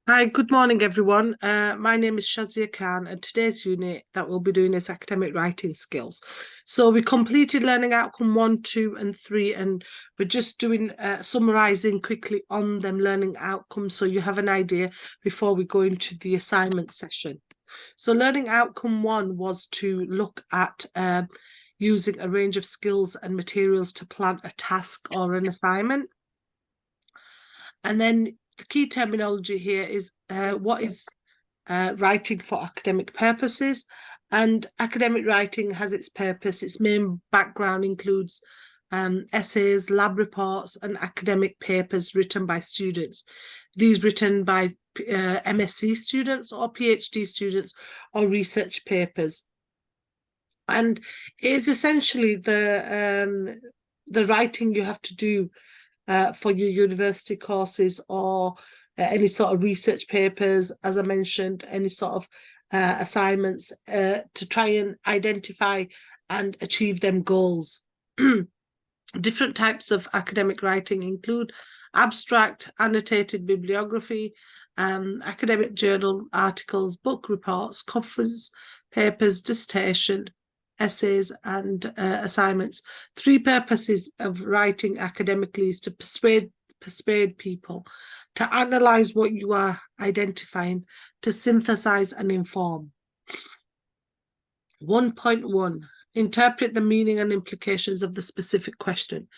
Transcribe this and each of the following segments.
Hi, good morning, everyone. My name is Shazia Khan, and today's unit that we'll be doing is academic writing skills. So we completed learning outcome 1, 2, and 3, and we're just doing summarizing quickly on them learning outcomes so you have an idea before we go into the assignment session. So learning outcome 1 was to look at using a range of skills and materials to plan a task or an assignment. And then the key terminology here is what is writing for academic purposes. And academic writing has its purpose. Its main background includes essays, lab reports, and academic papers written by students. These written by MSc students or PhD students or research papers. And it is essentially the writing you have to do for your university courses or any sort of research papers, as I mentioned, any sort of assignments to try and identify and achieve them goals. Different types of academic writing include abstract, annotated bibliography, academic journal articles, book reports, conference papers, dissertation, essays, and assignments. Three purposes of writing academically is to persuade people, to analyze what you are identifying, to synthesize and inform. 1.1. Interpret the meaning and implications of the specific question.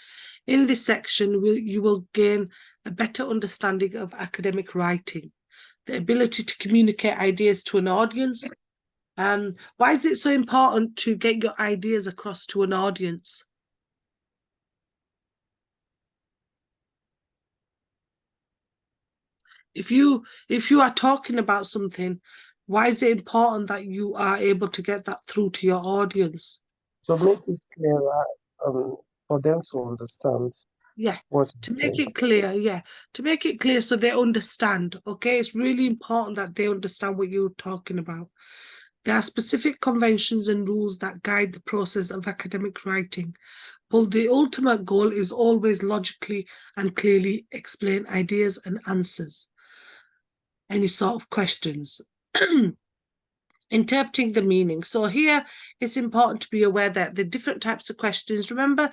In this section, you will gain a better understanding of academic writing, the ability to communicate ideas to an audience. Why is it so important to get your ideas across to an audience? If you are talking about something, why is it important that you are able to get that through to your audience? To make it clearer, for them to understand. Yeah, what to make it clear, to make it clear so they understand, okay? It's really important that they understand what you're talking about. There are specific conventions and rules that guide the process of academic writing, but the ultimate goal is always logically and clearly explain ideas and answers any sort of questions. Interpreting the meaning. So here it's important to be aware that the different types of questions. Remember,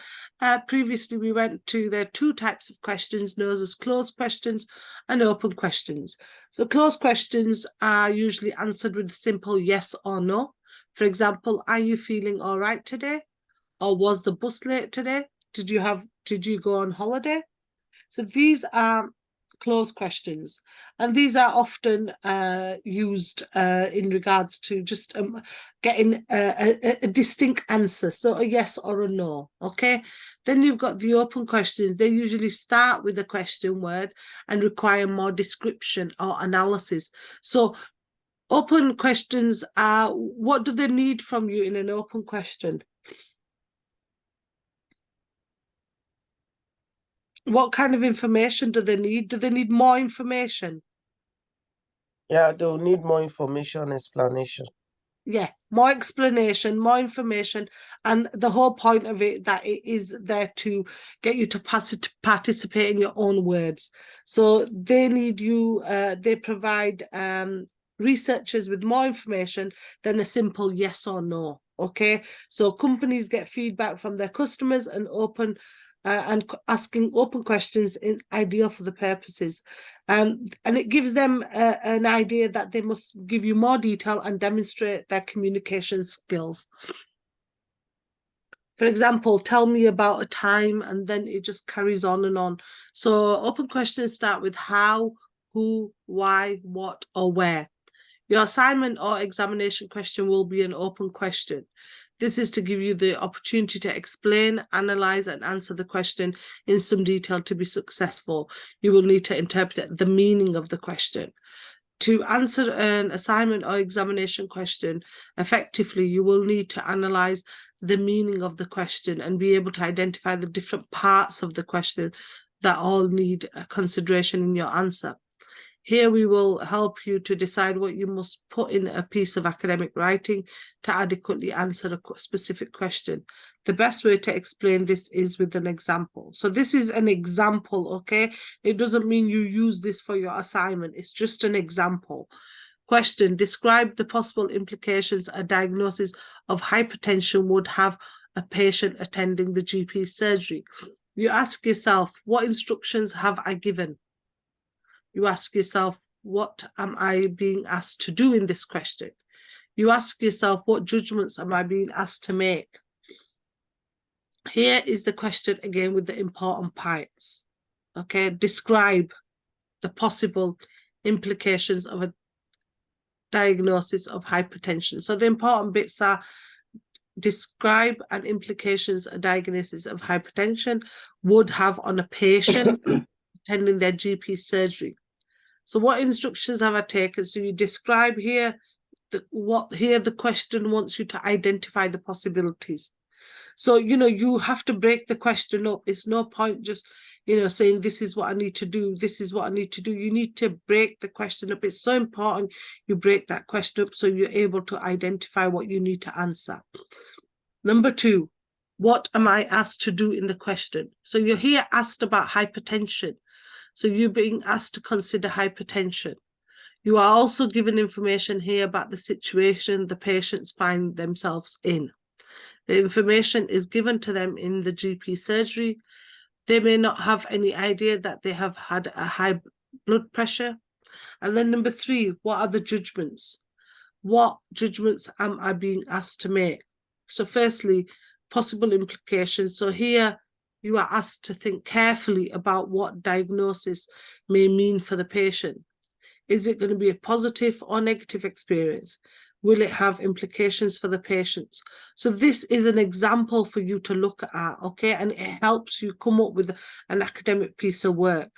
previously we went to the two types of questions known as closed questions and open questions. So closed questions are usually answered with a simple yes or no. For example, are you feeling all right today? Or was the bus late today? Did you go on holiday? So these are closed questions, and these are often used in regards to just getting a distinct answer, so a yes or a no. Okay, then you've got the open questions. They usually start with a question word and require more description or analysis. So open questions are, what do they need from you in an open question? What kind of information do they need? Do they need more information? Yeah, they'll need more information, explanation. Yeah, more explanation, more information, and the whole point of it that it is there to get you to participate in your own words. So they need you, they provide researchers with more information than a simple yes or no. Okay, so companies get feedback from their customers and asking open questions is ideal for the purposes. And it gives them an idea that they must give you more detail and demonstrate their communication skills. For example, tell me about a time, and then it just carries on and on. So open questions start with how, who, why, what, or where. Your assignment or examination question will be an open question. This is to give you the opportunity to explain, analyze, and answer the question in some detail. To be successful, you will need to interpret the meaning of the question. To answer an assignment or examination question effectively, you will need to analyze the meaning of the question and be able to identify the different parts of the question that all need consideration in your answer. Here we will help you to decide what you must put in a piece of academic writing to adequately answer a specific question. The best way to explain this is with an example. So this is an example, okay? It doesn't mean you use this for your assignment. It's just an example. Question, describe the possible implications a diagnosis of hypertension would have a patient attending the GP surgery. You ask yourself, what instructions have I given? You ask yourself, what am I being asked to do in this question? You ask yourself, what judgments am I being asked to make? Here is the question again with the important parts. Okay, describe the possible implications of a diagnosis of hypertension. So the important bits are describe and implications a diagnosis of hypertension would have on a patient attending their GP surgery. So what instructions have I taken? So you describe here the question wants you to identify the possibilities. So, you have to break the question up. It's no point just, saying this is what I need to do. This is what I need to do. You need to break the question up. It's so important you break that question up so you're able to identify what you need to answer. Number 2, what am I asked to do in the question? So you're here asked about hypertension. So you're being asked to consider hypertension. You are also given information here about the situation the patients find themselves in. The information is given to them in the GP surgery. They may not have any idea that they have had a high blood pressure. And then number 3, what are the judgments? What judgments am I being asked to make? So firstly, possible implications. So here you are asked to think carefully about what diagnosis may mean for the patient. Is it going to be a positive or negative experience? Will it have implications for the patients? So this is an example for you to look at, okay? And it helps you come up with an academic piece of work.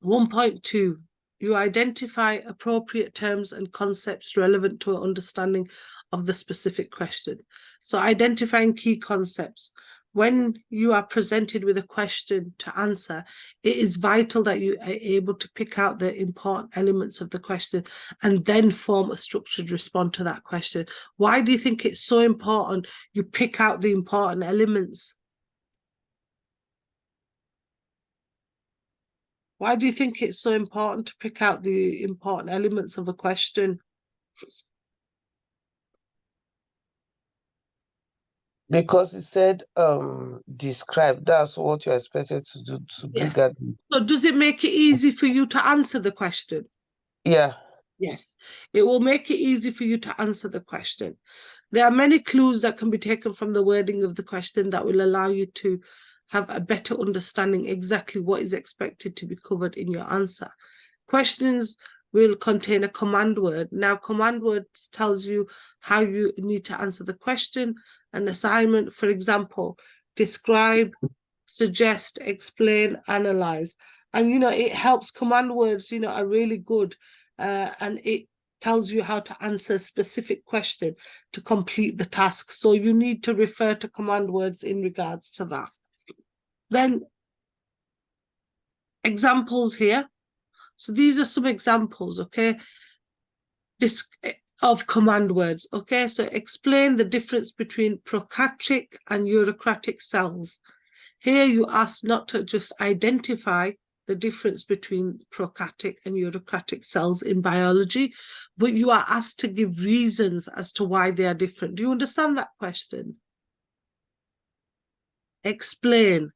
1.2, you identify appropriate terms and concepts relevant to an understanding of the specific question. So identifying key concepts. When you are presented with a question to answer, it is vital that you are able to pick out the important elements of the question and then form a structured response to that question. Why do you think it's so important you pick out the important elements? Why do you think it's so important to pick out the important elements of a question? Because it said describe. That's what you're expected to do, to bring out. So does it make it easy for you to answer the question? Yeah. Yes, it will make it easy for you to answer the question. There are many clues that can be taken from the wording of the question that will allow you to have a better understanding exactly what is expected to be covered in your answer. Questions will contain a command word. Now, command words tells you how you need to answer the question. An assignment, for example, describe, suggest, explain, analyze. And, it helps. Command words, are really good. And it tells you how to answer a specific question to complete the task. So you need to refer to command words in regards to that. Then examples here. So these are some examples, okay, of command words, okay? So explain the difference between prokaryotic and eukaryotic cells. Here you ask not to just identify the difference between prokaryotic and eukaryotic cells in biology, but you are asked to give reasons as to why they are different. Do you understand that question? Explain.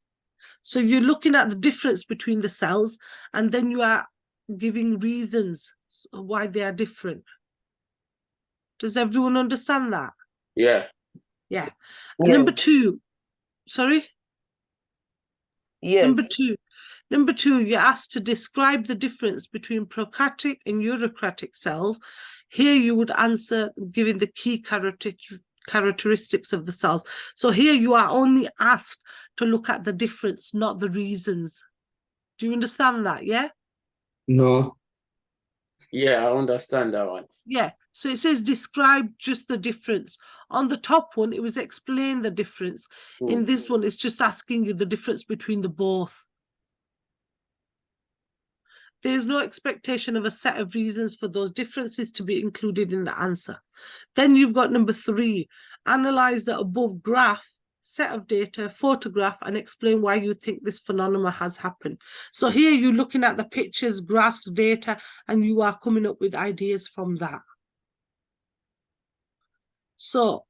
So you're looking at the difference between the cells, and then you are giving reasons why they are different. Does everyone understand that? Yeah. Yeah. Yes. Number 2, sorry? Yes. Number two, you're asked to describe the difference between prokaryotic and eukaryotic cells. Here you would answer giving the key characteristics of the cells. So here you are only asked to look at the difference, not the reasons. Do you understand that, yeah? No. Yeah, I understand that one. Yeah, so it says describe just the difference. On the top one, it was explain the difference. In this one, it's just asking you the difference between the both. There is no expectation of a set of reasons for those differences to be included in the answer. Then you've got number 3, analyze the above graph, set of data, photograph, and explain why you think this phenomenon has happened. So here you're looking at the pictures, graphs, data, and you are coming up with ideas from that. So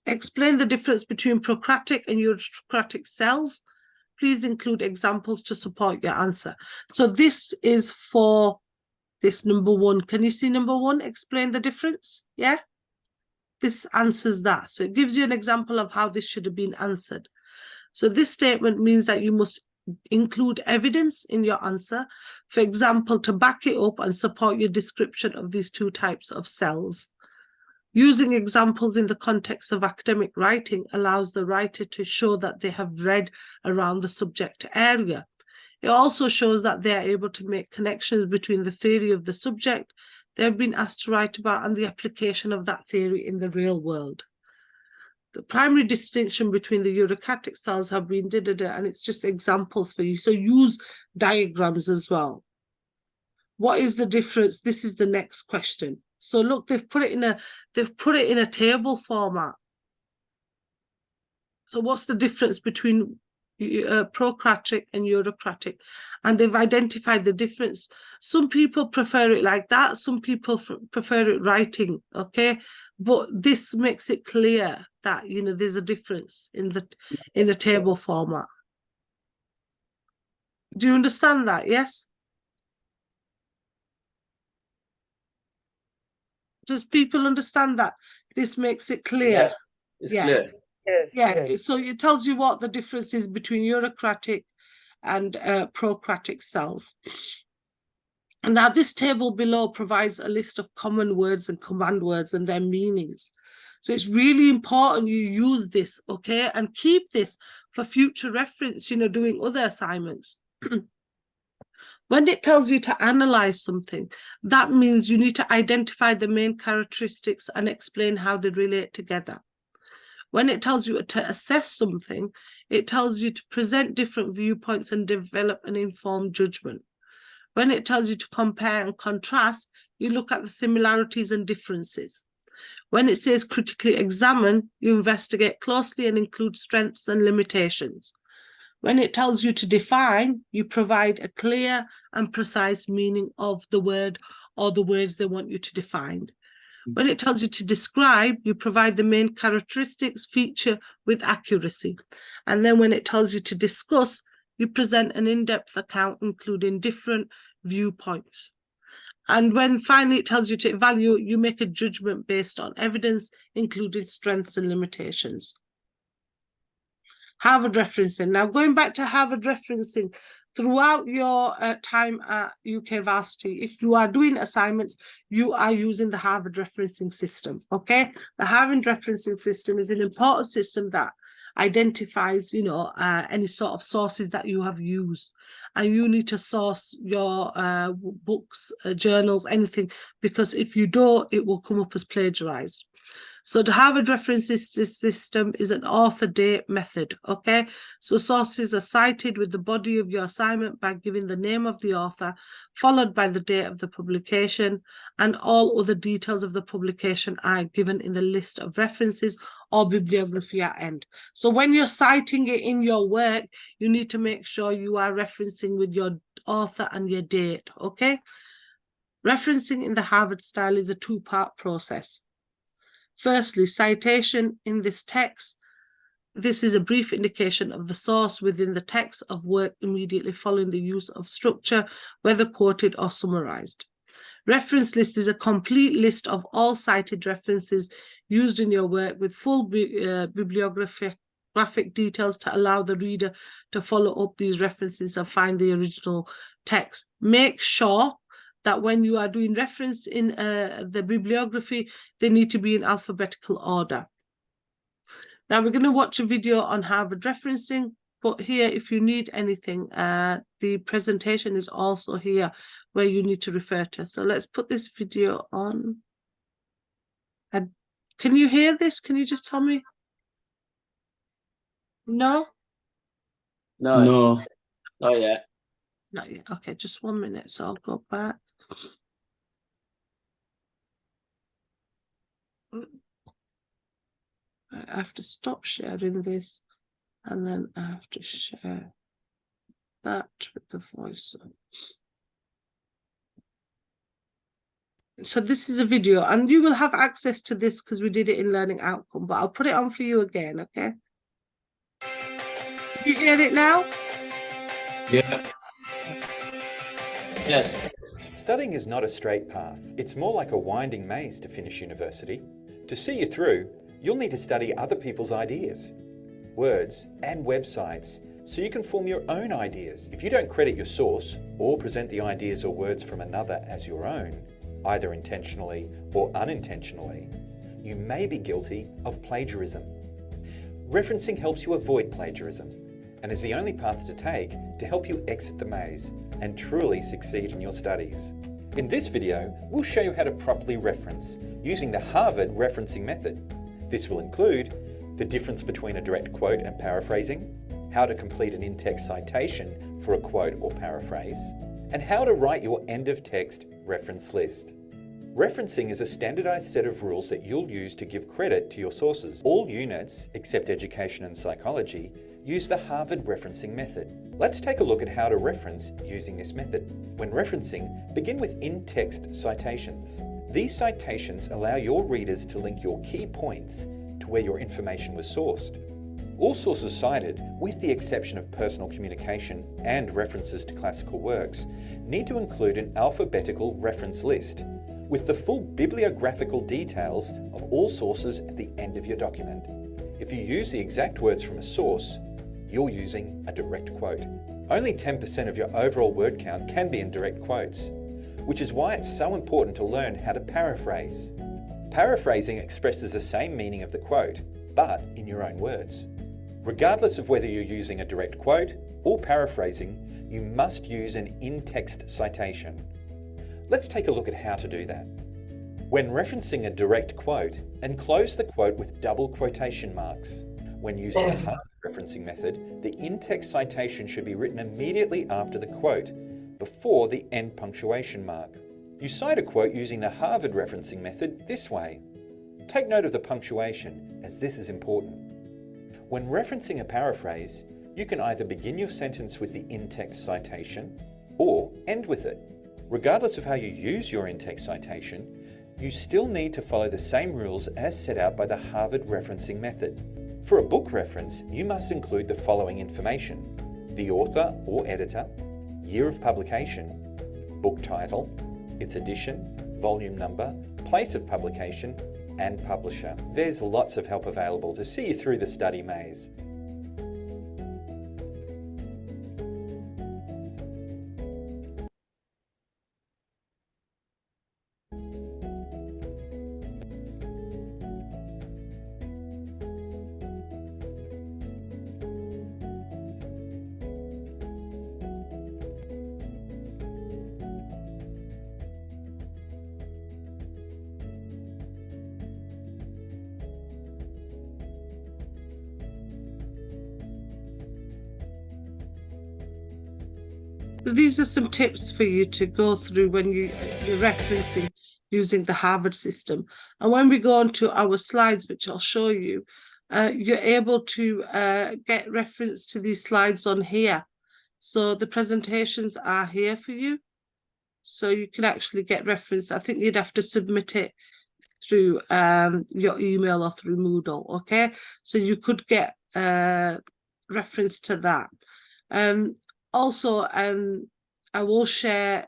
explain the difference between procratic and eurocratic cells. Please include examples to support your answer. So this is for this number 1. Can you see number 1? Explain the difference. Yeah. This answers that. So it gives you an example of how this should have been answered. So this statement means that you must include evidence in your answer, for example, to back it up and support your description of these 2 types of cells. Using examples in the context of academic writing allows the writer to show that they have read around the subject area. It also shows that they are able to make connections between the theory of the subject they have been asked to write about and the application of that theory in the real world. The primary distinction between the eurocratic cells have been and it's just examples for you. So use diagrams as well. What is the difference? This is the next question. So look, they've put it in a table format. So what's the difference between procratic and eurocratic? And they've identified the difference. Some people prefer it like that. Some people prefer it writing. Okay, but this makes it clear that there's a difference in the table format. Do you understand that? Yes. Does people understand that? This makes it clear. It's clear. Yes. Yeah. Yes. So it tells you what the difference is between eurocratic and procratic cells. And now this table below provides a list of common words and command words and their meanings. So it's really important you use this, okay, and keep this for future reference, doing other assignments. When it tells you to analyze something, that means you need to identify the main characteristics and explain how they relate together. When it tells you to assess something, it tells you to present different viewpoints and develop an informed judgment. When it tells you to compare and contrast, you look at the similarities and differences. When it says critically examine, you investigate closely and include strengths and limitations. When it tells you to define, you provide a clear and precise meaning of the word or the words they want you to define. When it tells you to describe, you provide the main characteristics, feature with accuracy. And then when it tells you to discuss, you present an in-depth account including different viewpoints. And when finally it tells you to evaluate, you make a judgment based on evidence, including strengths and limitations. Harvard referencing. Now, going back to Harvard referencing, throughout your time at UK Varsity, if you are doing assignments, you are using the Harvard referencing system, okay? The Harvard referencing system is an important system that identifies, any sort of sources that you have used. And you need to source your books, journals, anything, because if you don't, it will come up as plagiarized. So the Harvard referencing system is an author date method, okay? So sources are cited with the body of your assignment by giving the name of the author, followed by the date of the publication, and all other details of the publication are given in the list of references or bibliography at end. So when you're citing it in your work, you need to make sure you are referencing with your author and your date, okay? Referencing in the Harvard style is a 2-part process. Firstly, citation in this text. This is a brief indication of the source within the text of work immediately following the use of structure, whether quoted or summarized. Reference list is a complete list of all cited references used in your work with full bibliographic details to allow the reader to follow up these references and find the original text. Make sure that when you are doing reference in the bibliography, they need to be in alphabetical order. Now we're going to watch a video on Harvard referencing, but here, if you need anything, the presentation is also here where you need to refer to. So let's put this video on. And can you hear this? Can you just tell me? No? No. No. Oh, yeah. Not yet. Okay, just 1 minute. So I'll go back. I have to stop sharing this, and then I have to share that with the voice. So this is a video, and you will have access to this because we did it in Learning Outcome, but I'll put it on for you again, okay? You hear it now? Yeah. Yes. Studying is not a straight path. It's more like a winding maze to finish university. To see you through, you'll need to study other people's ideas, words, and websites, so you can form your own ideas. If you don't credit your source or present the ideas or words from another as your own, either intentionally or unintentionally, you may be guilty of plagiarism. Referencing helps you avoid plagiarism and is the only path to take to help you exit the maze and truly succeed in your studies. In this video, we'll show you how to properly reference using the Harvard referencing method. This will include the difference between a direct quote and paraphrasing, how to complete an in-text citation for a quote or paraphrase, and how to write your end-of-text reference list. Referencing is a standardized set of rules that you'll use to give credit to your sources. All units, except education and psychology, use the Harvard referencing method. Let's take a look at how to reference using this method. When referencing, begin with in-text citations. These citations allow your readers to link your key points to where your information was sourced. All sources cited, with the exception of personal communication and references to classical works, need to include an alphabetical reference list, with the full bibliographical details of all sources at the end of your document. If you use the exact words from a source, you're using a direct quote. Only 10% of your overall word count can be in direct quotes, which is why it's so important to learn how to paraphrase. Paraphrasing expresses the same meaning of the quote, but in your own words. Regardless of whether you're using a direct quote or paraphrasing, you must use an in-text citation. Let's take a look at how to do that. When referencing a direct quote, enclose the quote with double quotation marks. When using the Harvard referencing method, the in-text citation should be written immediately after the quote, before the end punctuation mark. You cite a quote using the Harvard referencing method this way. Take note of the punctuation, as this is important. When referencing a paraphrase, you can either begin your sentence with the in-text citation or end with it. Regardless of how you use your in-text citation, you still need to follow the same rules as set out by the Harvard referencing method. For a book reference, you must include the following information: the author or editor, year of publication, book title, its edition, volume number, place of publication, and publisher. There's lots of help available to see you through the study maze. These are some tips for you to go through when you're referencing using the Harvard system. And when we go on to our slides, which I'll show you, you're able to get reference to these slides on here. So the presentations are here for you. So you can actually get reference. I think you'd have to submit it through your email or through Moodle, okay? So you could get reference to that. Also, I will share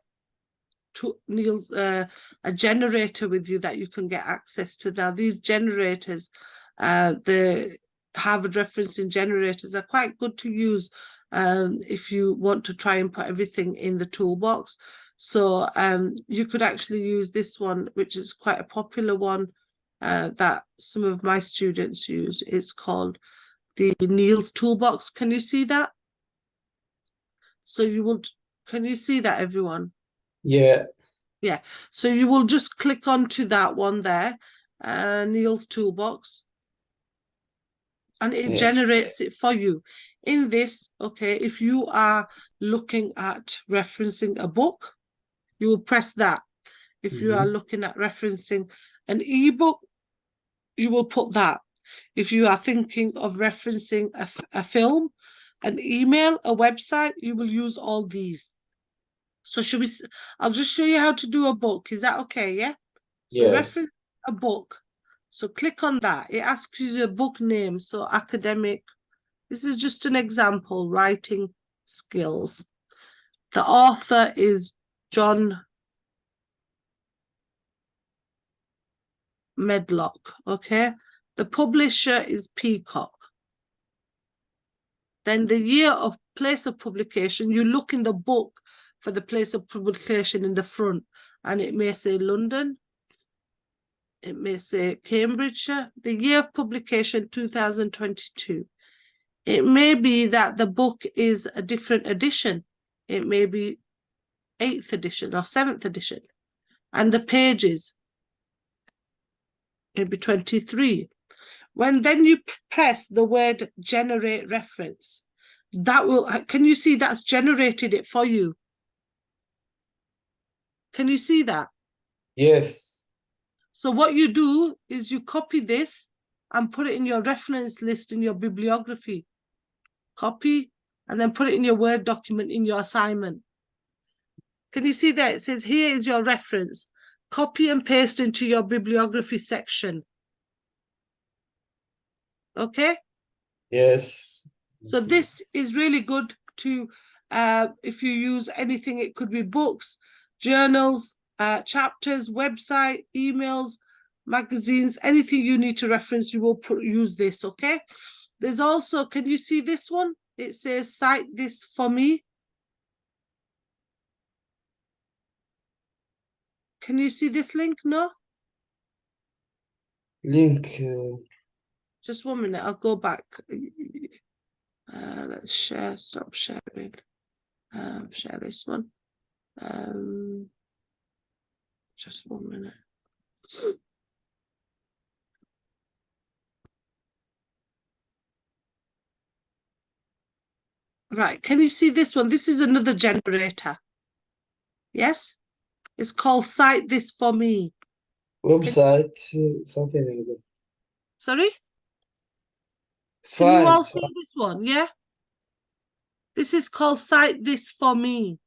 Neil's a generator with you that you can get access to. Now, these generators, the Harvard referencing generators, are quite good to use if you want to try and put everything in the toolbox. So you could actually use this one, which is quite a popular one that some of my students use. It's called the Neil's Toolbox. Can you see that? So you will, can you see that, everyone? Yeah. Yeah. So you will just click onto that one there, Neil's Toolbox. and it generates it for you. In this, okay, if you are looking at referencing a book, you will press that. If you are looking at referencing an ebook, you will put that. If you are thinking of referencing a film, an email, a website, you will use all these. So I'll just show you how to do a book. Is that okay? Yeah. So Yes. reference a book. So click on that. It asks you the book name. So academic. This is just an example. Writing skills. The author is John Medlock. Okay. The publisher is Peacock. Then the year of place of publication, you look in the book for the place of publication in the front, and it may say London. It may say Cambridgeshire. The year of publication, 2022. It may be that the book is a different edition. It may be 8th edition or 7th edition. And the pages, it'll be 23. When then you press the word generate reference, that will, can you see that's generated it for you? Can you see that? Yes. So what you do is you copy this and put it in your reference list in your bibliography. Copy and then put it in your Word document in your assignment. Can you see that? It says here is your reference. Copy and paste into your bibliography section. Okay? Yes. So this is really good to, if you use anything, it could be books, journals, chapters, website, emails, magazines, anything you need to reference, you will use this, okay? There's also, can you see this one? It says, cite this for me. Can you see this link? No? Link. Just 1 minute, I'll go back. Let's share, stop sharing. Share this one. Just 1 minute. Right, can you see this one? This is another generator. Yes? It's called Cite This For Me. Website. Something like that. Sorry? It's Can you fine. all It's see fine. this one? Yeah? This is called Cite This For Me.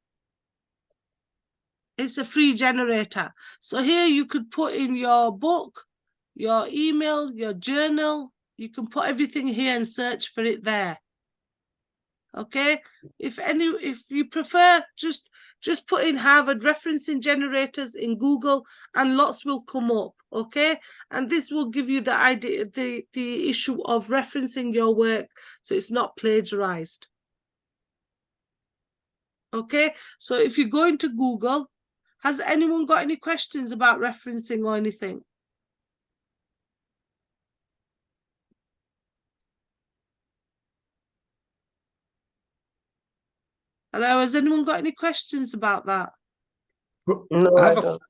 It's a free generator. So here you could put in your book, your email, your journal. You can put everything here and search for it there. Okay? If you prefer, just put in Harvard referencing generators in Google and lots will come up. Okay? And this will give you the idea, the issue of referencing your work so it's not plagiarized. Okay? So if you go into Google, has anyone got any questions about referencing or anything? Hello, has anyone got any questions about that? No, I don't.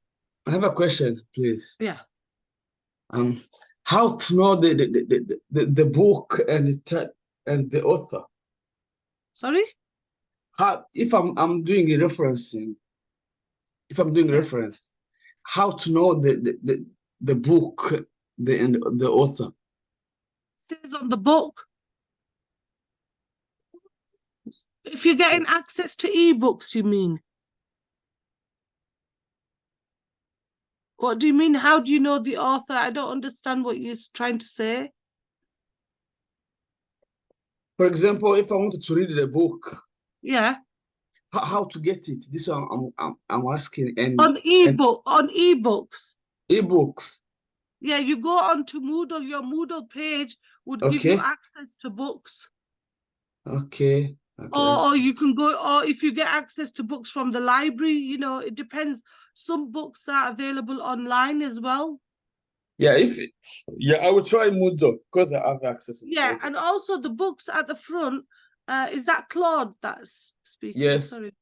I have a question, please. Yeah. How to know the book and the author? Sorry? How, if I'm doing a referencing, if I'm doing reference, how to know the book and the author? It says on the book. If you're getting access to ebooks, you mean? What do you mean? How do you know the author? I don't understand what you're trying to say. For example, if I wanted to read the book, Yeah. how to get it? This one I'm asking. And On ebooks. Ebooks. Yeah, you go on to Moodle. Your Moodle page would give you access to books. Okay. Or you can go, or if you get access to books from the library, you know, it depends. Some books are available online as well. Yeah, I will try Moodle because I have access. Yeah, and also the books at the front. Is that Claude that's speaking? Yes. Sorry.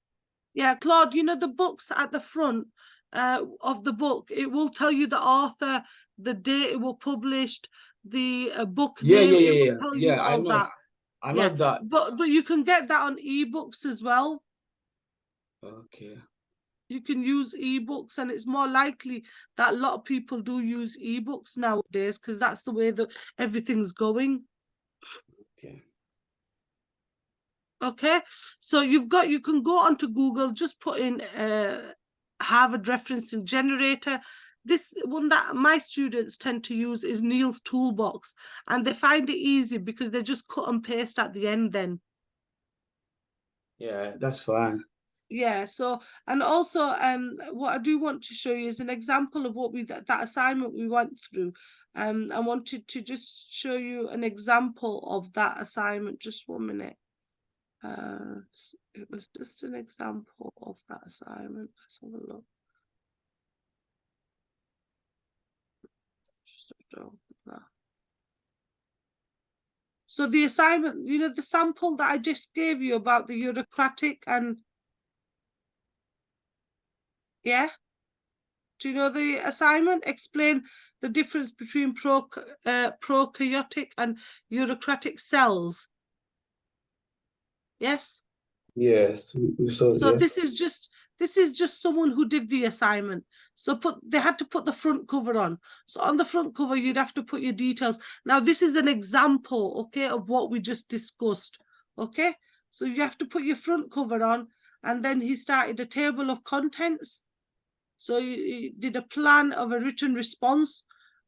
Yeah, Claude, you know, the books at the front of the book, it will tell you the author, the date it was published, the book Yeah, name, yeah, it yeah, will yeah. tell you Yeah, I all know. that. I know Yeah, that. but you can get that on ebooks as well. Okay. You can use ebooks, and it's more likely that a lot of people do use ebooks nowadays because that's the way that everything's going. Okay. Okay, so you can go onto Google, just put in Harvard referencing generator. This one that my students tend to use is Neil's Toolbox, and they find it easy because they just cut and paste at the end then. Yeah, that's fine. Yeah, so, and also what I do want to show you is an example of what that assignment we went through. I wanted to just show you an example of that assignment. Just 1 minute. It was just an example of that assignment. Let's have a look. Just a look at that. So the assignment, you know, the sample that I just gave you about the bureaucratic and yeah. Do you know the assignment? Explain the difference between prokaryotic and bureaucratic cells. Yes. Yes, we saw. So Yes. this is just someone who did the assignment. So they had to put the front cover on. So on the front cover, you'd have to put your details. Now this is an example, okay, of what we just discussed. Okay, so you have to put your front cover on, and then he started a table of contents. So he did a plan of a written response,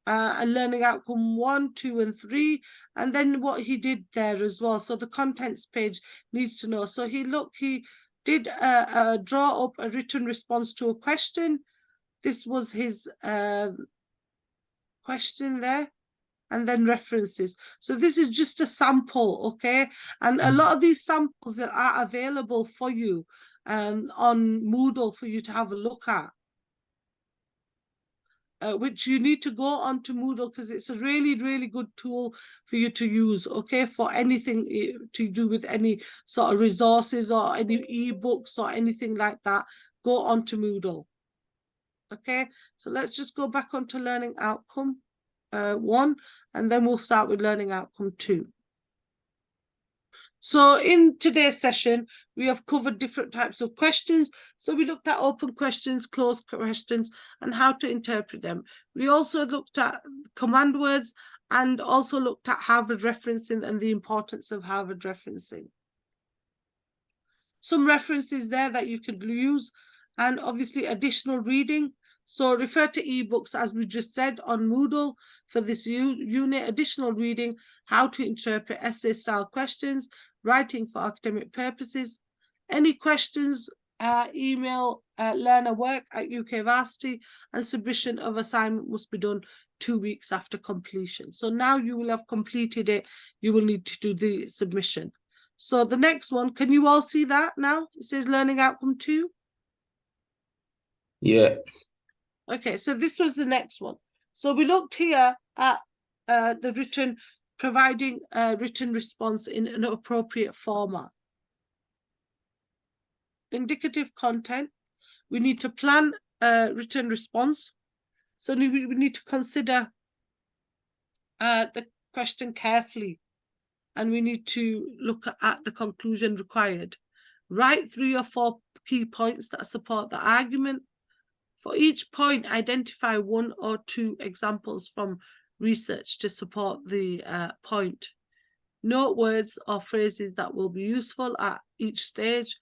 and learning outcome 1, 2, and 3, and then what he did there as well. So the contents page needs to know. So he did draw up a written response to a question. This was his question there, and then references. So this is just a sample, okay? And a lot of these samples are available for you on Moodle for you to have a look at. Which you need to go onto Moodle because it's a really, really good tool for you to use, okay, for anything to do with any sort of resources or any ebooks or anything like that. Go onto Moodle. Okay, so let's just go back onto learning outcome 1, and then we'll start with learning outcome 2. So in today's session, we have covered different types of questions. So we looked at open questions, closed questions, and how to interpret them. We also looked at command words and also looked at Harvard referencing and the importance of Harvard referencing. Some references there that you could use, and obviously additional reading. So refer to ebooks, as we just said, on Moodle for this unit, additional reading, how to interpret essay-style questions, writing for academic purposes. Any questions, email learnerwork@ukversity, and submission of assignment must be done 2 weeks after completion. So now you will have completed it, you will need to do the submission. So the next one, can you all see that now? It says learning outcome 2. Yeah. Okay, so this was the next one. So we looked here at the written, providing a written response in an appropriate format. Indicative content, we need to plan a written response. So we need to consider the question carefully, and we need to look at the conclusion required. Write 3 or 4 key points that support the argument. For each point, identify 1 or 2 examples from research to support the point. Note words or phrases that will be useful at each stage.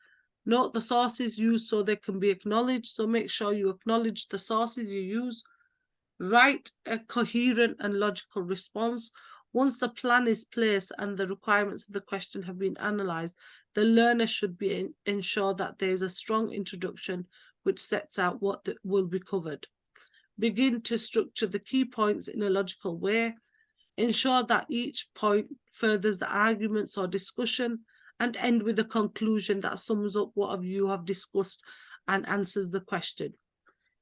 Note the sources used so they can be acknowledged. So make sure you acknowledge the sources you use. Write a coherent and logical response. Once the plan is placed and the requirements of the question have been analysed, the learner should ensure that there is a strong introduction which sets out what will be covered. Begin to structure the key points in a logical way. Ensure that each point furthers the arguments or discussion, and end with a conclusion that sums up what you have discussed and answers the question.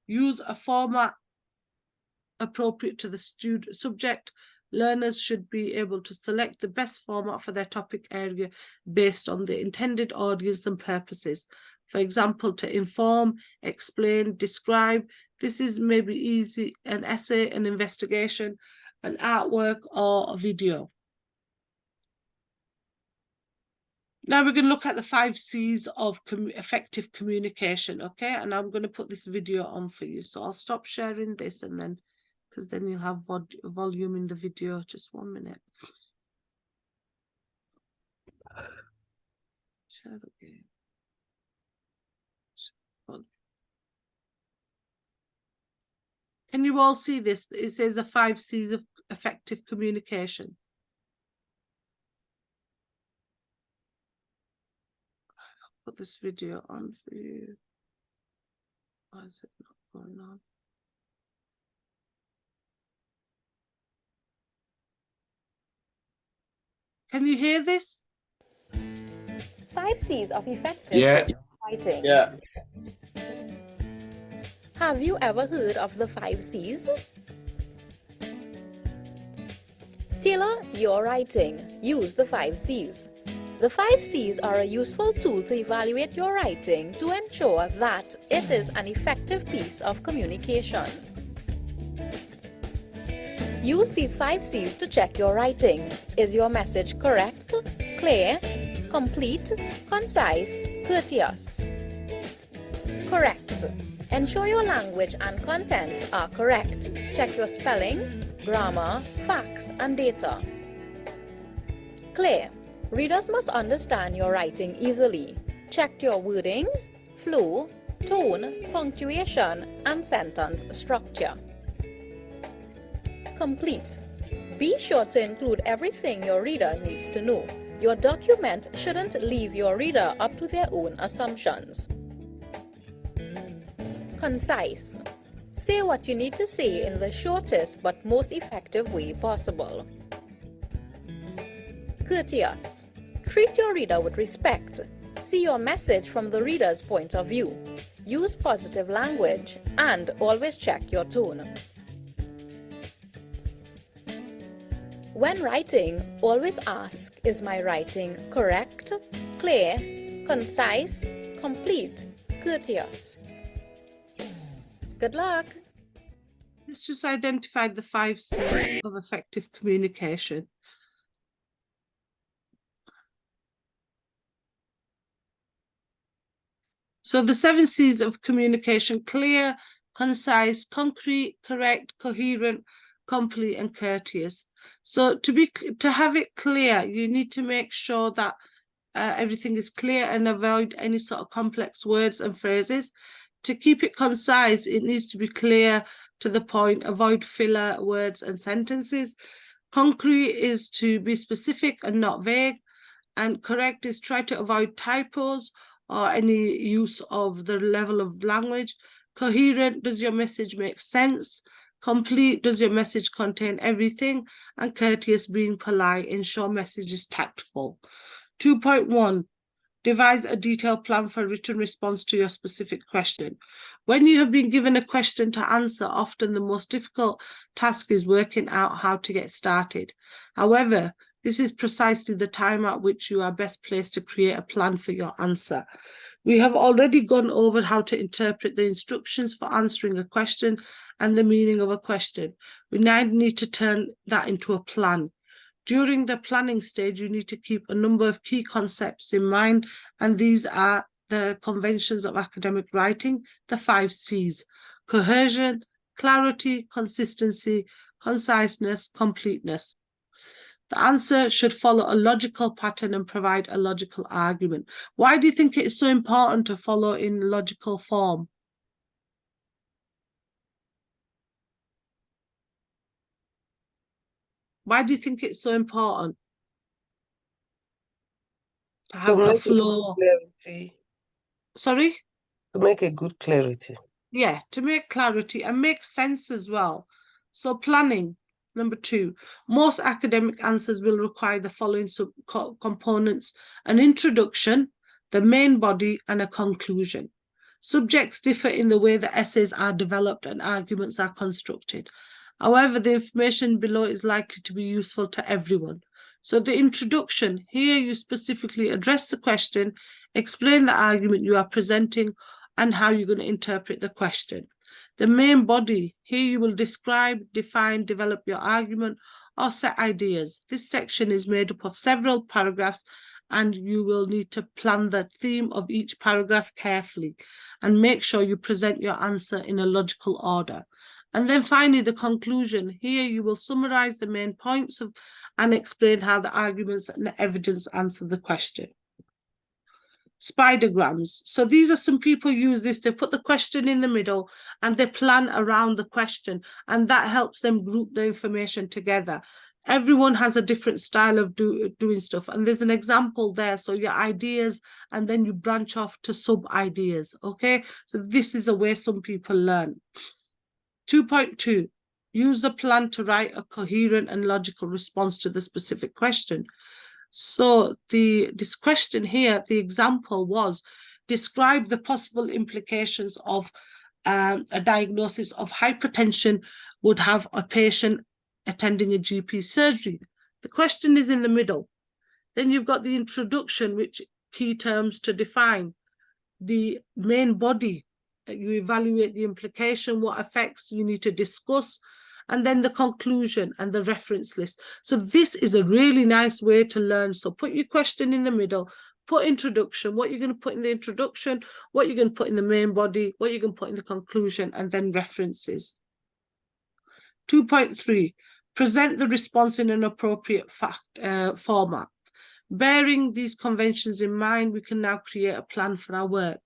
Use a format appropriate to the subject. Learners should be able to select the best format for their topic area based on the intended audience and purposes. For example, to inform, explain, describe. This is maybe easy, an essay, an investigation, an artwork, or a video. Now we're going to look at the 5 C's of effective communication, okay? And I'm going to put this video on for you. So I'll stop sharing this, and then, because then you'll have volume in the video. Just 1 minute. Share again. Can you all see this? It says the 5 C's of effective communication. I'll put this video on for you. Why is it not going on? Can you hear this? 5 C's of effective writing. Yeah. Have you ever heard of the 5 C's? Tailor your writing. Use the 5 C's. The 5 C's are a useful tool to evaluate your writing to ensure that it is an effective piece of communication. Use these 5 C's to check your writing. Is your message correct, clear, complete, concise, courteous? Correct. Ensure your language and content are correct. Check your spelling, grammar, facts, and data. Clear. Readers must understand your writing easily. Check your wording, flow, tone, punctuation, and sentence structure. Complete. Be sure to include everything your reader needs to know. Your document shouldn't leave your reader up to their own assumptions. Concise. Say what you need to say in the shortest but most effective way possible. Courteous. Treat your reader with respect. See your message from the reader's point of view. Use positive language and always check your tone. When writing, always ask, is my writing correct, clear, concise, complete, courteous? Good luck! Let's just identify the 5 C's of effective communication. So the 7 C's of communication: clear, concise, concrete, correct, coherent, complete, and courteous. So to have it clear, you need to make sure that everything is clear and avoid any sort of complex words and phrases. To keep it concise, it needs to be clear, to the point, avoid filler words and sentences. Concrete is to be specific and not vague. And correct is try to avoid typos or any use of the level of language. Coherent, does your message make sense? Complete, does your message contain everything? And courteous, being polite, ensure message is tactful. 2.1. Devise a detailed plan for written response to your specific question. When you have been given a question to answer, often the most difficult task is working out how to get started. However, this is precisely the time at which you are best placed to create a plan for your answer. We have already gone over how to interpret the instructions for answering a question and the meaning of a question. We now need to turn that into a plan. During the planning stage, you need to keep a number of key concepts in mind, and these are the conventions of academic writing, the 5 C's: cohesion, clarity, consistency, conciseness, completeness. The answer should follow a logical pattern and provide a logical argument. Why do you think it's so important to follow in logical form? Why do you think it's so important to have a flow? Clarity. Sorry? To make a good clarity. Yeah, to make clarity and make sense as well. So planning, number 2. Most academic answers will require the following components: an introduction, the main body, and a conclusion. Subjects differ in the way the essays are developed and arguments are constructed. However, the information below is likely to be useful to everyone. So the introduction, here you specifically address the question, explain the argument you are presenting, and how you're going to interpret the question. The main body, here you will describe, define, develop your argument or set ideas. This section is made up of several paragraphs and you will need to plan the theme of each paragraph carefully and make sure you present your answer in a logical order. And then finally, the conclusion. Here you will summarize the main points and explain how the arguments and evidence answer the question. Spidergrams. So these are some people use this. They put the question in the middle and they plan around the question, and that helps them group the information together. Everyone has a different style of doing stuff, and there's an example there. So your ideas, and then you branch off to sub ideas. Okay, so this is the way some people learn. 2.2, use the plan to write a coherent and logical response to the specific question. So this question here, the example was, describe the possible implications of a diagnosis of hypertension would have a patient attending a GP surgery. The question is in the middle. Then you've got the introduction, which key terms to define. The main body, you evaluate the implication, what effects you need to discuss, and then the conclusion and the reference list. So this is a really nice way to learn. So put your question in the middle, put introduction, what you're going to put in the introduction, what you're going to put in the main body, what you're going to put in the conclusion, and then references. 2.3, present the response in an appropriate format. Bearing these conventions in mind, we can now create a plan for our work.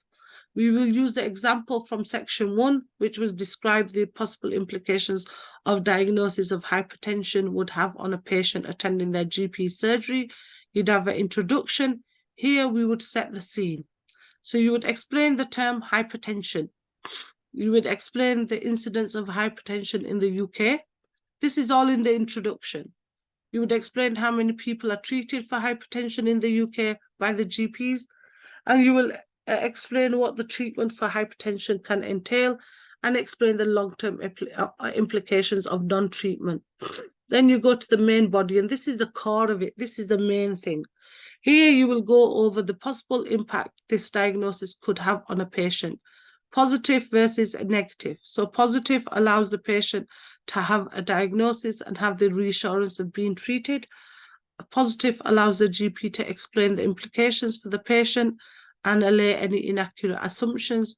We will use the example from section 1, which was describe the possible implications of diagnosis of hypertension would have on a patient attending their GP surgery. You'd have an introduction. Here we would set the scene. So you would explain the term hypertension. You would explain the incidence of hypertension in the UK. This is all in the introduction. You would explain how many people are treated for hypertension in the UK by the GPs, and you will explain what the treatment for hypertension can entail and explain the long-term implications of non-treatment. Then you go to the main body, and this is the core of it. This is the main thing. Here you will go over the possible impact this diagnosis could have on a patient. Positive versus negative. So positive allows the patient to have a diagnosis and have the reassurance of being treated. A positive allows the GP to explain the implications for the patient and allay any inaccurate assumptions.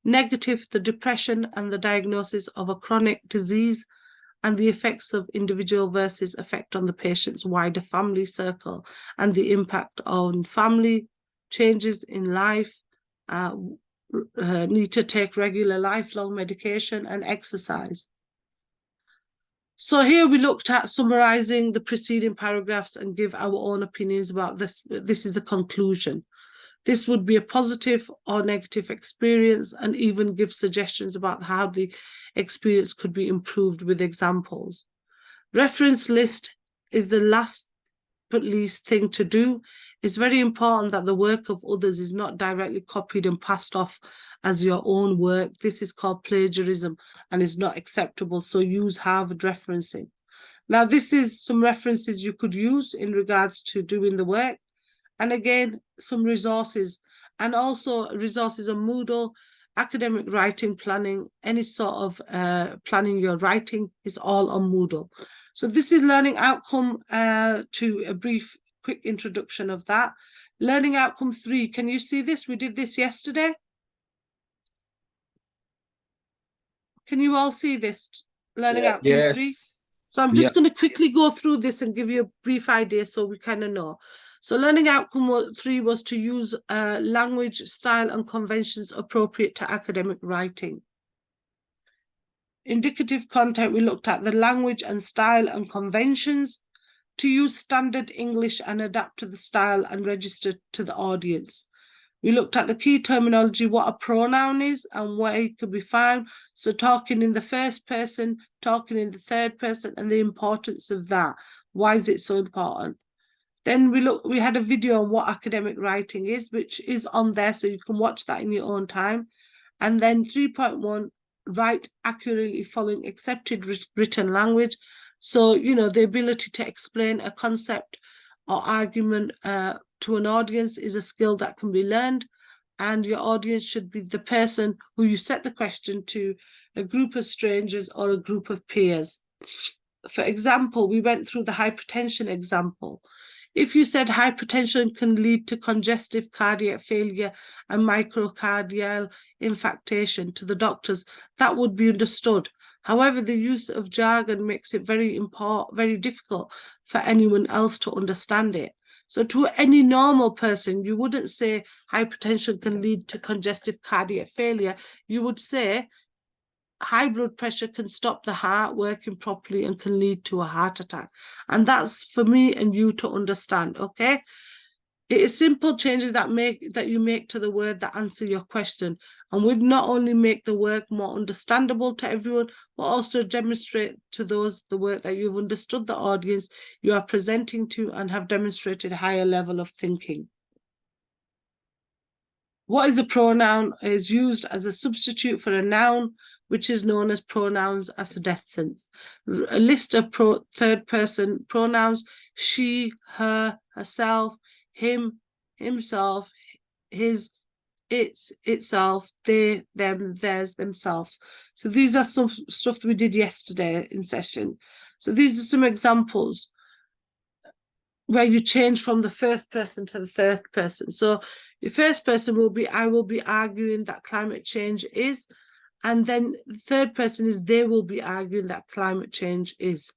Negative, the depression and the diagnosis of a chronic disease and the effects of individual versus effect on the patient's wider family circle and the impact on family, changes in life, need to take regular lifelong medication and exercise. So here we looked at summarizing the preceding paragraphs and give our own opinions about this. This is the conclusion. This would be a positive or negative experience, and even give suggestions about how the experience could be improved with examples. Reference list is the last but least thing to do. It's very important that the work of others is not directly copied and passed off as your own work. This is called plagiarism and is not acceptable. So use Harvard referencing. Now, this is some references you could use in regards to doing the work. And again, some resources, and also resources on Moodle, academic writing planning, any sort of planning your writing is all on Moodle. So this is learning outcome, to a brief, quick introduction of that. Learning outcome 3, can you see this? We did this yesterday. Can you all see this? Learning outcome 3. So I'm just going to quickly go through this and give you a brief idea so we kind of know. So learning outcome 3 was to use language, style and conventions appropriate to academic writing. Indicative content, we looked at the language and style and conventions, to use standard English and adapt to the style and register to the audience. We looked at the key terminology, what a pronoun is and where it could be found. So talking in the first person, talking in the third person, and the importance of that. Why is it so important? Then we had a video on what academic writing is, which is on there, so you can watch that in your own time. And then 3.1, write accurately following accepted written language. So, you know, the ability to explain a concept or argument to an audience is a skill that can be learned. and your audience should be the person who you set the question to, a group of strangers or a group of peers. For example, we went through the hypertension example. If you said hypertension can lead to congestive cardiac failure and myocardial infarction to the doctors, that would be understood. However, the use of jargon makes it very difficult for anyone else to understand it. So to any normal person, you wouldn't say hypertension can lead to congestive cardiac failure. You would say high blood pressure can stop the heart working properly and can lead to a heart attack. And that's for me and you to understand, okay? It is simple changes that you make to the word that answer your question, and would not only make the work more understandable to everyone, but also demonstrate to those the work that you've understood the audience you are presenting to and have demonstrated a higher level of thinking. What is a pronoun? It is used as a substitute for a noun, which is known as pronouns ascendents. A list of third person pronouns: she, her, herself, him, himself, his, its, itself, they, them, theirs, themselves. So these are some stuff that we did yesterday in session. So these are some examples where you change from the first person to the third person. So the first person will be, I will be arguing that climate change is, and then the third person is, they will be arguing that climate change is.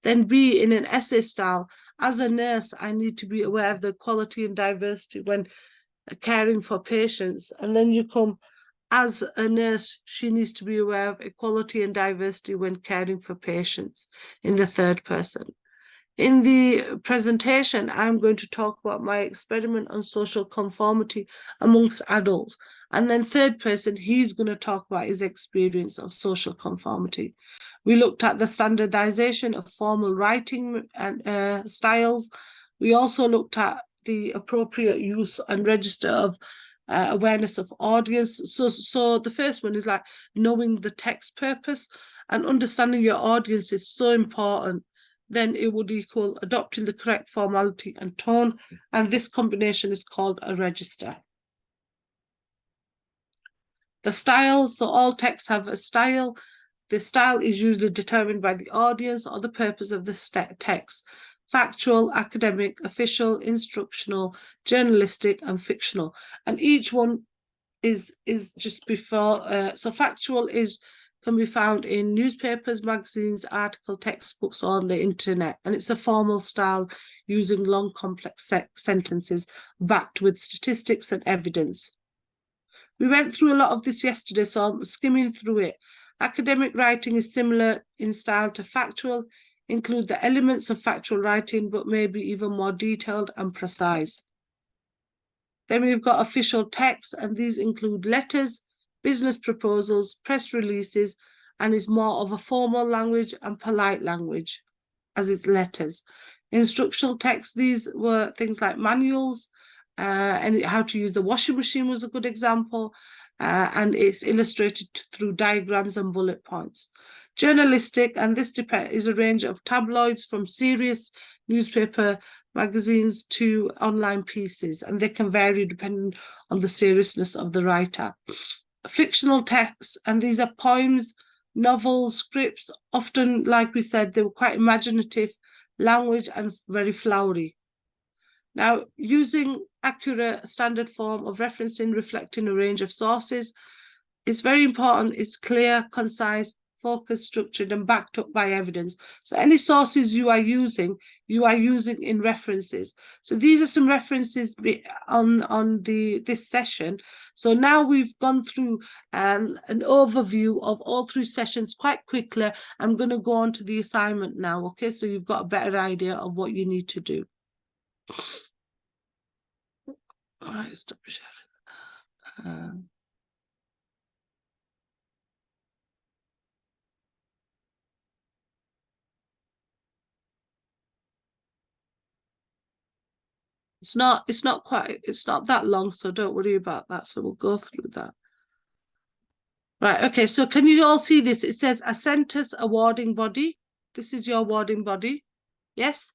Then B, in an essay style, as a nurse, I need to be aware of the quality and diversity when caring for patients. And then you come, as a nurse, she needs to be aware of equality and diversity when caring for patients, in the third person. In the presentation, I'm going to talk about my experiment on social conformity amongst adults. And then third person, he's going to talk about his experience of social conformity. We looked at the standardization of formal writing and styles. We also looked at the appropriate use and register of awareness of audience. So the first one is like knowing the text purpose, and understanding your audience is so important. Then it would equal adopting the correct formality and tone, and this combination is called a register. The style, so all texts have a style. The style is usually determined by the audience or the purpose of the text: factual, academic, official, instructional, journalistic, and fictional. And each one is just before, so factual can be found in newspapers, magazines, article, textbooks, or on the internet. And it's a formal style using long, complex sentences backed with statistics and evidence. We went through a lot of this yesterday, so I'm skimming through it. Academic writing is similar in style to factual, include the elements of factual writing, but maybe even more detailed and precise. Then we've got official texts, and these include letters, business proposals, press releases, and is more of a formal language and polite language, as it's letters. Instructional texts, these were things like manuals, and how to use the washing machine was a good example, and it's illustrated through diagrams and bullet points. Journalistic, and this is a range of tabloids from serious newspaper magazines to online pieces, and they can vary depending on the seriousness of the writer. Fictional texts, and these are poems, novels, scripts, often, like we said, they were quite imaginative language and very flowery. Now, using accurate standard form of referencing, reflecting a range of sources, is very important. It's clear, concise, focused, structured, and backed up by evidence. So any sources you are using in references. So these are some references on this session. So now we've gone through an overview of all three sessions quite quickly. I'm going to go on to the assignment now, okay? So you've got a better idea of what you need to do. All right, stop sharing. It's not that long, so don't worry about that. So we'll go through that. Right, okay, so can you all see this? It says Ascentis awarding body. This is your awarding body. Yes?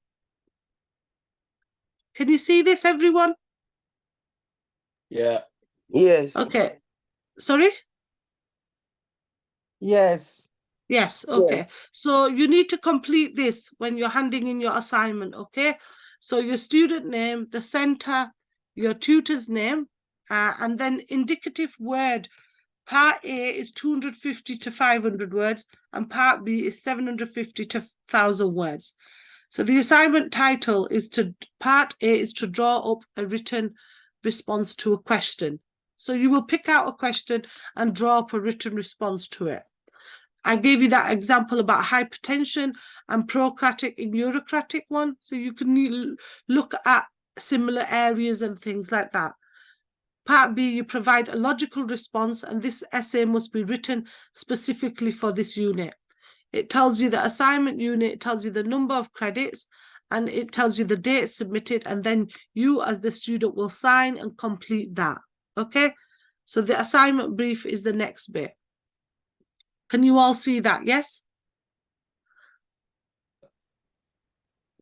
Can you see this, everyone? Yeah. Yes. Okay. Sorry? Yes. Yes, okay. So you need to complete this when you're handing in your assignment, okay? So your student name, the center, your tutor's name, and then indicative word. Part A is 250 to 500 words, and Part B is 750 to 1,000 words. So the assignment title is Part A is to draw up a written response to a question. So you will pick out a question and draw up a written response to it. I gave you that example about hypertension and procratic and eurocratic one. So you can look at similar areas and things like that. Part B, you provide a logical response, and this essay must be written specifically for this unit. It tells you the assignment unit, it tells you the number of credits, and it tells you the date submitted, and then you as the student will sign and complete that. Okay? So the assignment brief is the next bit. Can you all see that? Yes?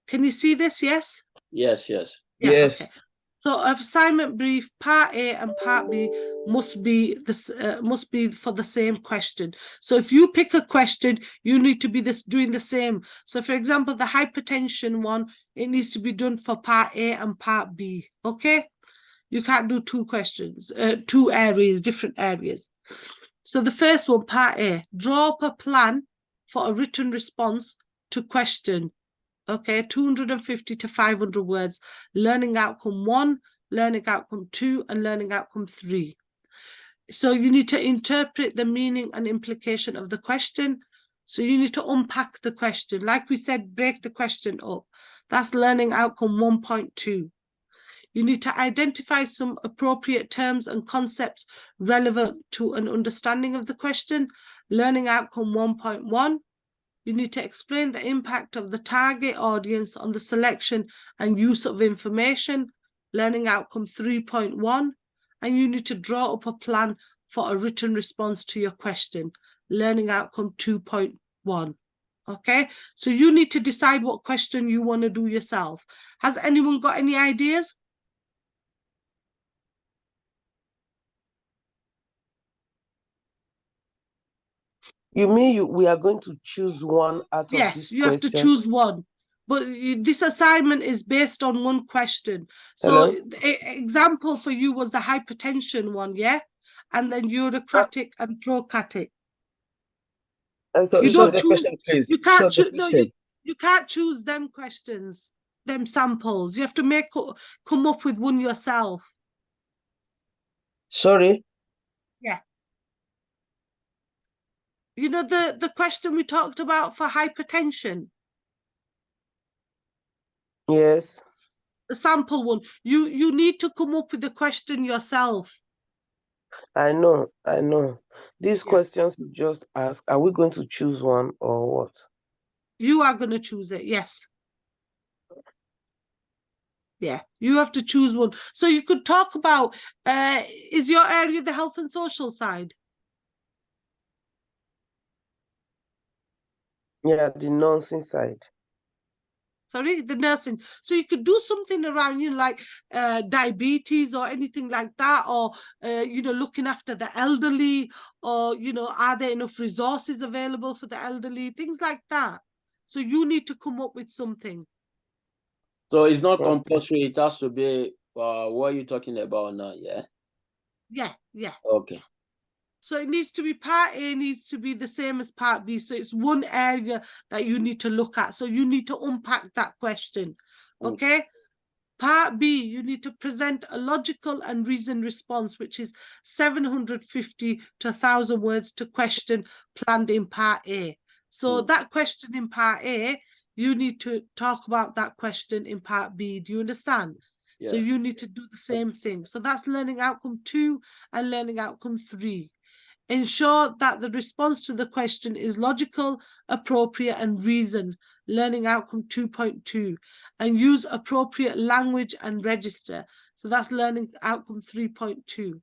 Can you see this? Yes? Yes, yes. Yeah, Yes. okay. So assignment brief, Part A and Part B must be for the same question. So if you pick a question, you need to be doing the same. So for example, the hypertension one, it needs to be done for Part A and Part B. Okay? You can't do two questions, two areas, different areas. So the first one, Part A, draw up a plan for a written response to question. Okay, 250 to 500 words, learning outcome 1, learning outcome 2, and learning outcome 3. So you need to interpret the meaning and implication of the question. So you need to unpack the question. Like we said, break the question up. That's learning outcome 1.2. You need to identify some appropriate terms and concepts relevant to an understanding of the question. Learning outcome 1.1. You need to explain the impact of the target audience on the selection and use of information, learning outcome 3.1, and you need to draw up a plan for a written response to your question, learning outcome 2.1. Okay, so you need to decide what question you want to do yourself. Has anyone got any ideas? You mean we are going to choose one out of Yes, this you have to question? choose one. But this assignment is based on one question. So Hello? example for you was the hypertension one, yeah? And then eurocratic and procratic. So You Show don't the choose, question, please. you can't Show the choose, no, question. you can't choose them questions, them samples. You have to come up with one yourself. Sorry? Yeah. You know the question we talked about for hypertension? Yes. The sample one. You need to come up with the question yourself. I know. These Yeah. questions you just asked, are we going to choose one or what? You are going to choose it, yes. Yeah, you have to choose one. So you could talk about, is your area the health and social side? Yeah, the nursing side. Sorry, the nursing. So you could do something around, like diabetes or anything like that, or, looking after the elderly, or, are there enough resources available for the elderly, things like that. So you need to come up with something. So it's not Okay. compulsory. It has to be what you're talking about now, yeah? Yeah. Okay. So it needs to be Part A needs to be the same as Part B. So it's one area that you need to look at. So you need to unpack that question. Okay? Part B, you need to present a logical and reasoned response, which is 750 to 1,000 words to question planned in Part A. So that question in Part A, you need to talk about that question in Part B. Do you understand? Yeah. So you need to do the same thing. So that's learning outcome 2 and learning outcome 3. Ensure that the response to the question is logical, appropriate, and reasoned, learning outcome 2.2, and use appropriate language and register. So that's learning outcome 3.2.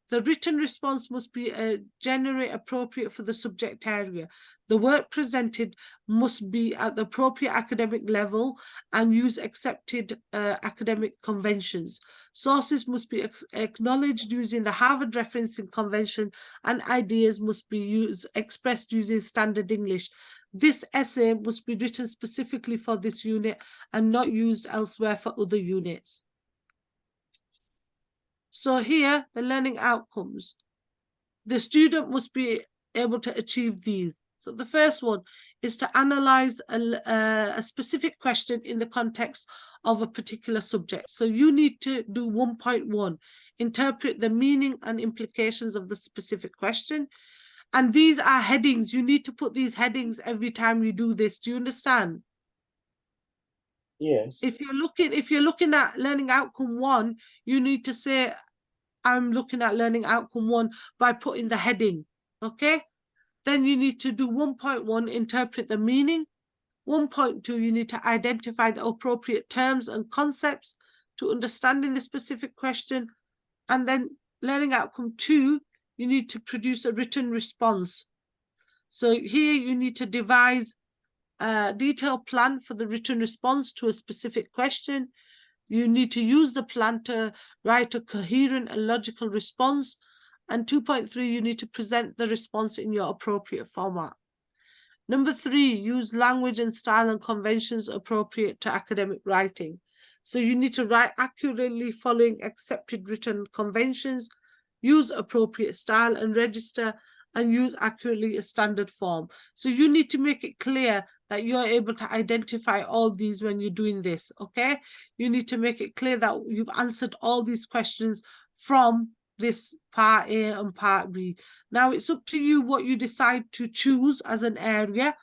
The written response must be generally appropriate for the subject area. The work presented must be at the appropriate academic level and use accepted academic conventions. Sources must be acknowledged using the Harvard Referencing Convention, and ideas must be expressed using standard English. This essay must be written specifically for this unit and not used elsewhere for other units. So here, the learning outcomes. The student must be able to achieve these. So the first one is to analyze a specific question in the context of a particular subject. So you need to do 1.1, interpret the meaning and implications of the specific question. And these are headings. You need to put these headings every time you do this. Do you understand? Yes. If you're looking at learning outcome 1, you need to say, I'm looking at learning outcome 1 by putting the heading. Okay? Then you need to do 1.1, interpret the meaning. 1.2, you need to identify the appropriate terms and concepts to understanding the specific question. And then learning outcome 2, you need to produce a written response. So here you need to devise a detailed plan for the written response to a specific question. You need to use the plan to write a coherent and logical response. And 2.3, you need to present the response in your appropriate format. Number 3, use language and style and conventions appropriate to academic writing. So you need to write accurately following accepted written conventions, use appropriate style and register, and use accurately a standard form. So you need to make it clear that you're able to identify all these when you're doing this, okay? You need to make it clear that you've answered all these questions from this part A and part B. Now it's up to you what you decide to choose as an area.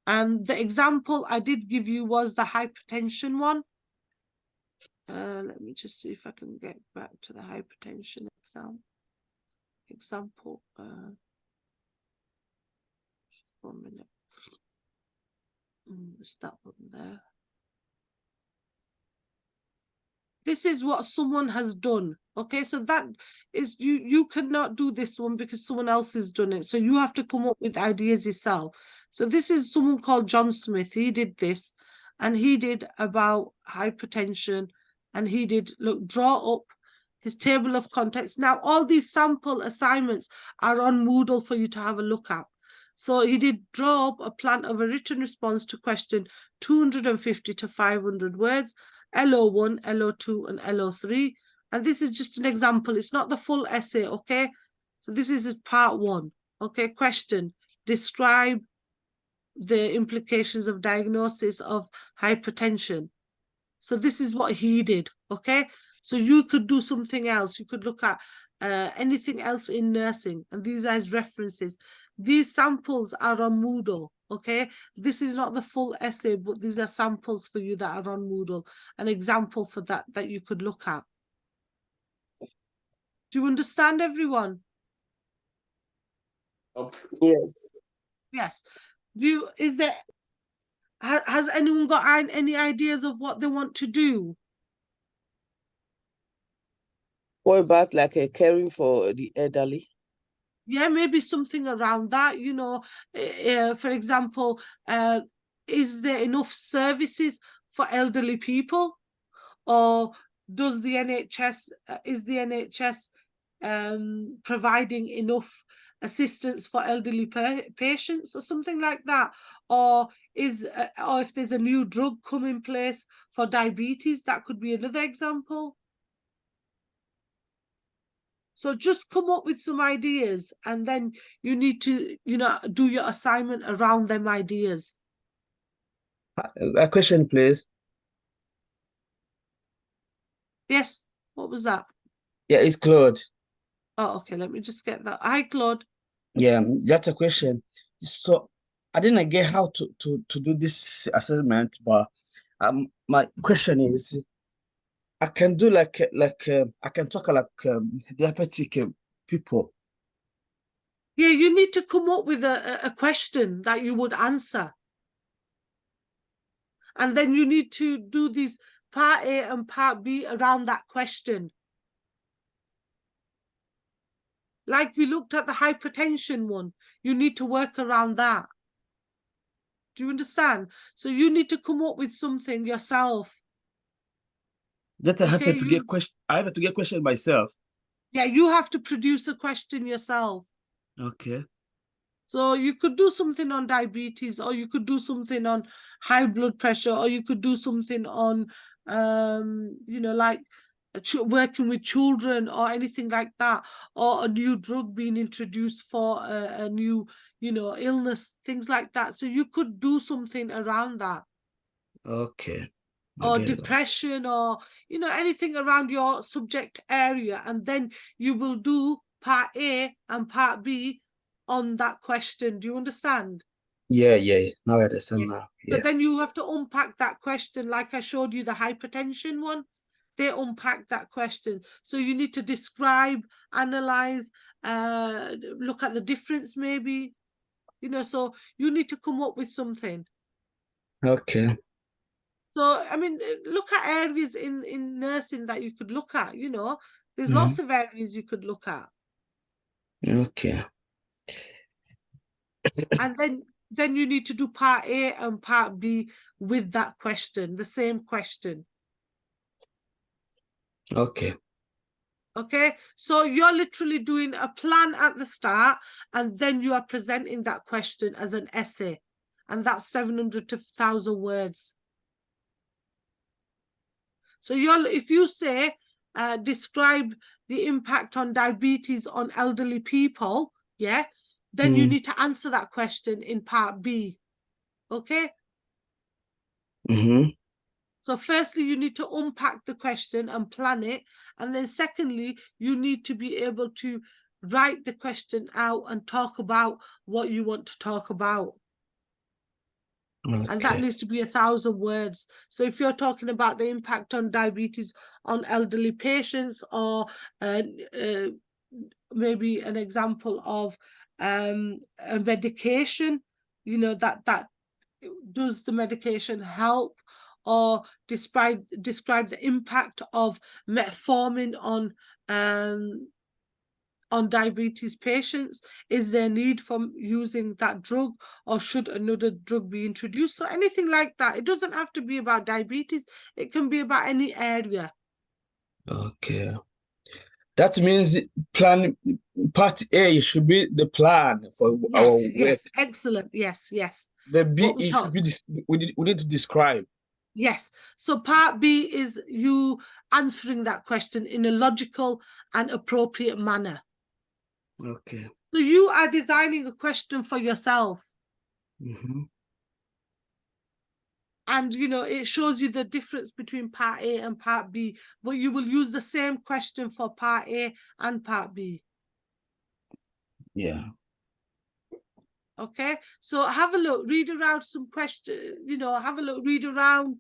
The example I did give you was the hypertension one. Let me just see if I can get back to the hypertension example. Just 1 minute. Is that one there? This is what someone has done. Okay, so that is, you cannot do this one because someone else has done it. So you have to come up with ideas yourself. So this is someone called John Smith. He did this, and he did about hypertension, and he did, look, draw up his table of contents. Now, all these sample assignments are on Moodle for you to have a look at. So he did draw up a plan of a written response to question 250 to 500 words, LO1, LO2, and LO3. And this is just an example. It's not the full essay, okay? So this is part 1, okay? Question, describe the implications of diagnosis of hypertension. So this is what he did, okay? So you could do something else. You could look at anything else in nursing, and these are his references. These samples are on Moodle, okay? This is not the full essay, but these are samples for you that are on Moodle, an example for that you could look at. Do you understand, everyone? Yes. Yes. Has anyone got any ideas of what they want to do? What about like a caring for the elderly? Yeah, maybe something around that, you know, for example, is there enough services for elderly people? Or does the NHS, is the NHS providing enough assistance for elderly patients or something like that? Or or if there's a new drug come in place for diabetes, that could be another example. So just come up with some ideas, and then you need to, you know, do your assignment around them ideas. A question, please. Yes, what was that? Yeah, it's Claude. Oh, okay, let me just get that. Hi, Claude. Yeah, that's a question. So I didn't get how to do this assessment, but my question is, I can do like I can talk like diabetic people. Yeah, you need to come up with a question that you would answer. And then you need to do these part A and part B around that question. Like we looked at the hypertension one, you need to work around that. Do you understand? So you need to come up with something yourself. That I have Okay, to get question. I have to get question myself. Yeah, you have to produce a question yourself. Okay. So you could do something on diabetes, or you could do something on high blood pressure, or you could do something on, you know, like working with children or anything like that, or a new drug being introduced for a new, you know, illness, things like that. So you could do something around that. Okay. I Or get it. depression, or, you know, anything around your subject area. And then you will do part A and part B on that question. Do you understand? Yeah, yeah. Now I understand Yes. now. But Yeah. then you have to unpack that question, like I showed you the hypertension one. They unpack that question. So you need to describe, analyze, look at the difference maybe, you know, so you need to come up with something. Okay. So, I mean, look at areas in nursing that you could look at, you know, there's lots of areas you could look at. Okay. And then you need to do part A and part B with that question, the same question. Okay. Okay, so you're literally doing a plan at the start, and then you are presenting that question as an essay, and that's 700 to 1,000 words. So if you say, describe the impact on diabetes on elderly people, yeah, then you need to answer that question in part B. Okay. So firstly, you need to unpack the question and plan it. And then secondly, you need to be able to write the question out and talk about what you want to talk about. And that Okay. needs to be 1,000 words. So if you're talking about the impact on diabetes on elderly patients, or maybe an example of a medication, you know, that does the medication help, or describe the impact of metformin on diabetes patients. Is there need for using that drug, or should another drug be introduced? So anything like that. It doesn't have to be about diabetes. It can be about any area. Okay. That means plan part A should be the plan for our work. Yes, excellent. Yes. The What B we it should talked. be we need to describe. Yes. So part B is you answering that question in a logical and appropriate manner. Okay. So you are designing a question for yourself. And, you know, it shows you the difference between part A and part B, but you will use the same question for part A and part B. Yeah. Okay, so have a look, read around some questions, you know, have a look, read around.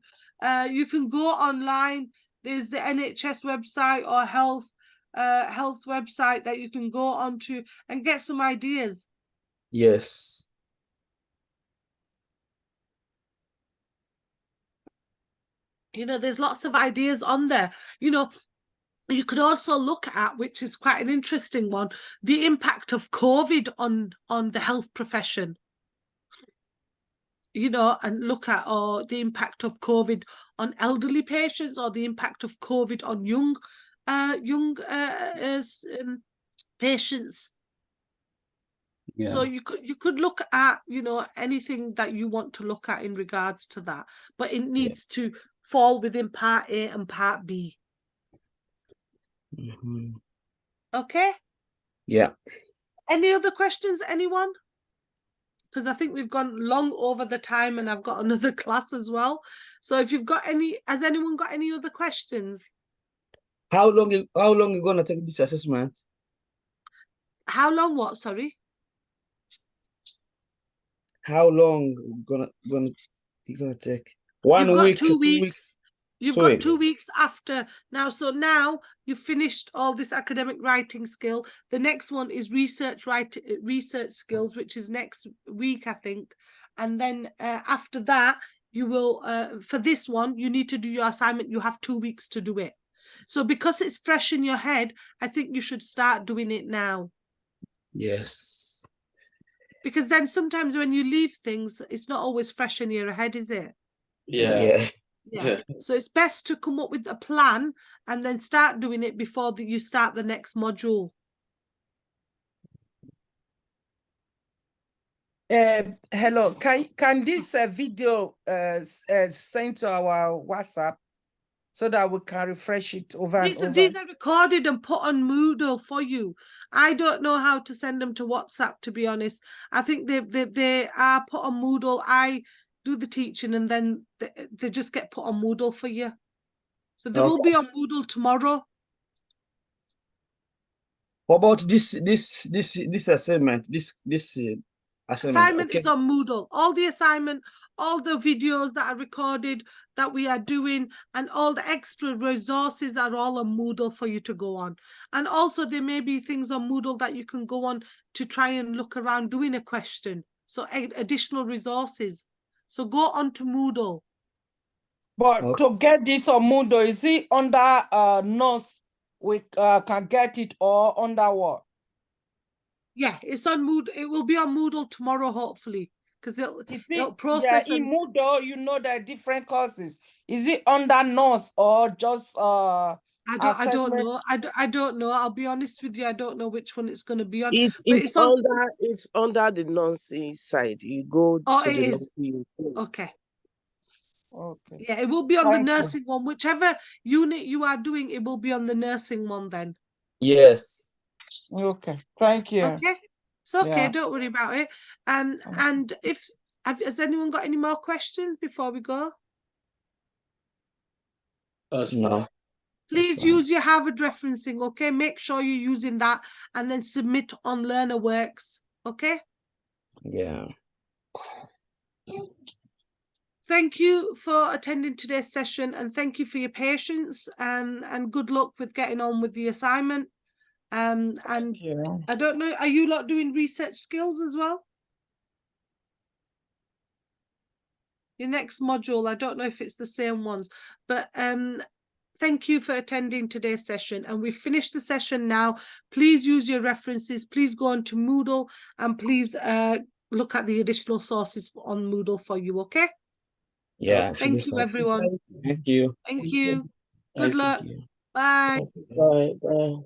You can go online. There's the NHS website or health website that you can go onto and get some ideas. Yes. You know, there's lots of ideas on there. You know, you could also look at, which is quite an interesting one, the impact of COVID on the health profession. You know, and look at the impact of COVID on elderly patients, or the impact of COVID on young patients. Yeah. So you could look at, you know, anything that you want to look at in regards to that, but it needs to fall within part A and part B. Okay. Yeah. Any other questions, anyone? Because I think we've gone long over the time, and I've got another class as well. So if you've got any, has anyone got any other questions? How long you gonna take this assessment? How long? What? Sorry. How long you gonna take? 1 You've got week, 2 2 weeks. weeks. You've 2 got weeks. 2 weeks after now. So now you've finished all this academic writing skill. The next one is research skills, which is next week, I think. And then after that, you will, for this one, you need to do your assignment. You have 2 weeks to do it. So because it's fresh in your head, I think you should start doing it now. Yes. Because then sometimes when you leave things, it's not always fresh in your head, is it? Yeah. Yeah. So it's best to come up with a plan and then start doing it before you start the next module. Hello, can this video send to our WhatsApp so that we can refresh it over and over? These are recorded and put on Moodle for you. I don't know how to send them to WhatsApp, to be honest. I think they are put on Moodle. I do the teaching and then they just get put on Moodle for you. So they will be on Moodle tomorrow. What about this assignment? This Assignment okay. is on Moodle. All the assignment, all the videos that are recorded that we are doing, and all the extra resources are all on Moodle for you to go on. And also there may be things on Moodle that you can go on to try and look around doing a question. So additional resources. So go on to Moodle. But to get this on Moodle, is it under NOS we can get it, or under what? Yeah, it's on Moodle. It will be on Moodle tomorrow, hopefully, because it'll process. Yeah, in Moodle, you know, there are different courses. Is it under NOS or just I don't assessment? know. I don't know. I'll be honest with you. I don't know which one it's going to be on. It's on. It's under the non-C side. You go to It the is. non-C. Okay. Okay. Yeah, it will be on Thank the you. nursing one. Whichever unit you are doing, it will be on the nursing one then. Yes. Okay. Thank you. Okay. It's okay. Yeah. Don't worry about it. And has anyone got any more questions before we go? No. Please use your Harvard referencing, okay? Make sure you're using that and then submit on LearnerWorks, okay? Yeah. Thank you for attending today's session and thank you for your patience and good luck with getting on with the assignment. And Yeah. I don't know, are you lot doing research skills as well? Your next module, I don't know if it's the same ones, but thank you for attending today's session. And we've finished the session now. Please use your references. Please go on to Moodle and please look at the additional sources on Moodle for you, okay? Yeah. Thank you, everyone. Thank you. Thank you. Good Thank you. luck. Bye. Bye. Bye.